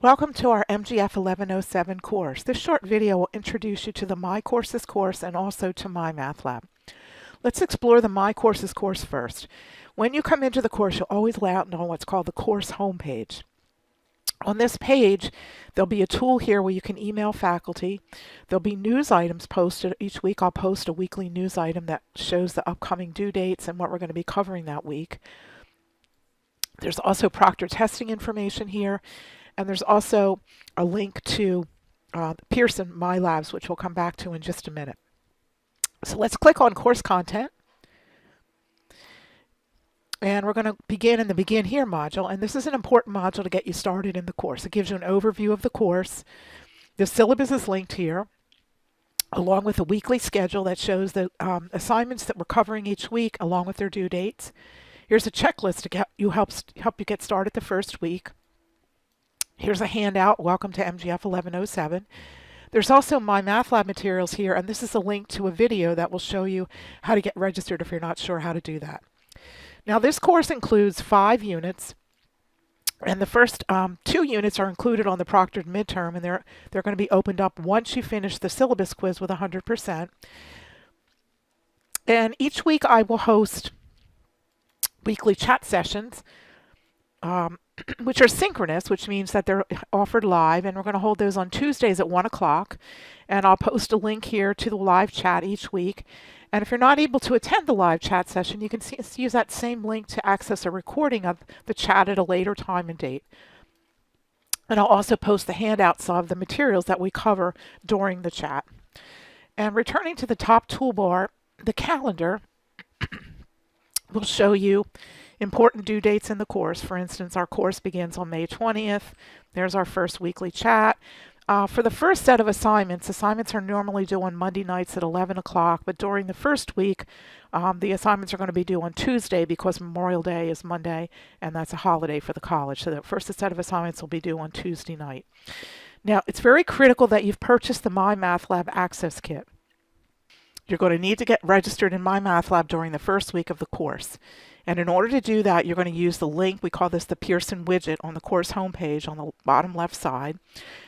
Welcome to our mgf1107 course. This short video will introduce you to the My Courses course and also to MyMathLab. Let's explore the My Courses course first. When you come into the course, you'll always land on what's called the course homepage. On this page, there'll be a tool here where you can email faculty. There'll be news items posted. Each week I'll post a weekly news item that shows the upcoming due dates and what we're going to be covering that week. There's also proctor testing information here. And there's also a link to Pearson MyLabs, which we'll come back to in just a minute. So let's click on course content. And we're going to begin in the Begin Here module. And this is an important module to get you started in the course. It gives you an overview of the course. The syllabus is linked here, along with a weekly schedule that shows the assignments that we're covering each week, along with their due dates. Here's a checklist to help you get started the first week. Here's a handout, welcome to mgf1107. There's also MyMathLab materials here, and this is a link to a video that will show you how to get registered if you're not sure how to do that. Now this course includes 5 units, and the first 2 units are included on the proctored midterm, and they're going to be opened up once you finish the syllabus quiz with 100%. And each week I will host weekly chat sessions, which are synchronous, which means that they're offered live, and we're going to hold those on Tuesdays at 1 o'clock. And I'll post a link here to the live chat each week. And if you're not able to attend the live chat session, you can use that same link to access a recording of the chat at a later time and date. And I'll also post the handouts of the materials that we cover during the chat. And returning to the top toolbar, the calendar will show you important due dates in the course. For instance, our course begins on May 20th. There's our first weekly chat. For the first set of assignments are normally due on Monday nights at 11 o'clock, but during the first week, the assignments are going to be due on Tuesday because Memorial Day is Monday, and that's a holiday for the college. So the first set of assignments will be due on Tuesday night. Now, it's very critical that you've purchased the MyMathLab Access Kit. You're going to need to get registered in MyMathLab during the first week of the course. And in order to do that, you're going to use the link, we call this the Pearson widget, on the course homepage on the bottom left side.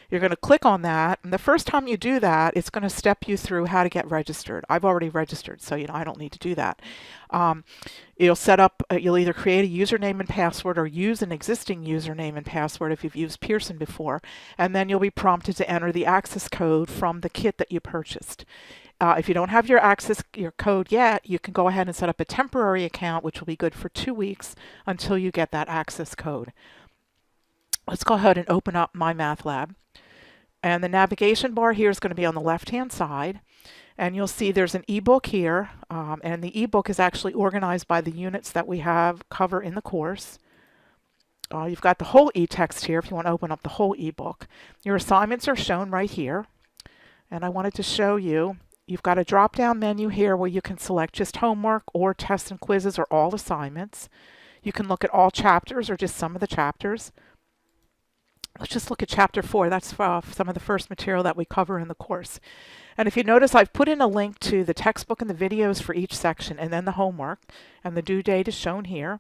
You're going to click on that, and the first time you do that, it's going to step you through how to get registered. I've already registered, so I don't need to do that. You'll set up, you'll either create a username and password or use an existing username and password if you've used Pearson before, and then you'll be prompted to enter the access code from the kit that you purchased. If you don't have your code yet, you can go ahead and set up a temporary account, which will be good for 2 weeks until you get that access code. Let's go ahead and open up MyMathLab. And the navigation bar here is going to be on the left-hand side. And you'll see there's an ebook here. And the ebook is actually organized by the units that we cover in the course. You've got the whole e-text here if you want to open up the whole ebook. Your assignments are shown right here. And I wanted to show you, you've got a drop-down menu here where you can select just homework or tests and quizzes or all assignments. You can look at all chapters or just some of the chapters. Let's just look at chapter 4. That's some of the first material that we cover in the course. And if you notice, I've put in a link to the textbook and the videos for each section, and then the homework, and the due date is shown here.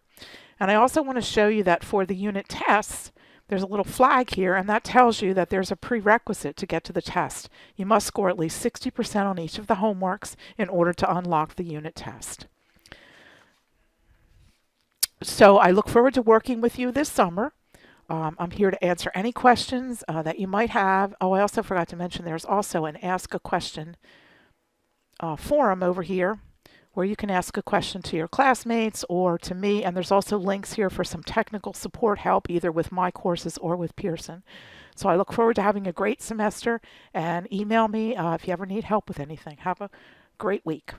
And I also want to show you that for the unit tests, there's a little flag here, and that tells you that there's a prerequisite to get to the test. You must score at least 60% on each of the homeworks in order to unlock the unit test. So I look forward to working with you this summer. I'm here to answer any questions that you might have. Oh, I also forgot to mention there's also an Ask a Question forum over here where you can ask a question to your classmates or to me. And there's also links here for some technical support help, either with my courses or with Pearson. So I look forward to having a great semester, and email me if you ever need help with anything. Have a great week.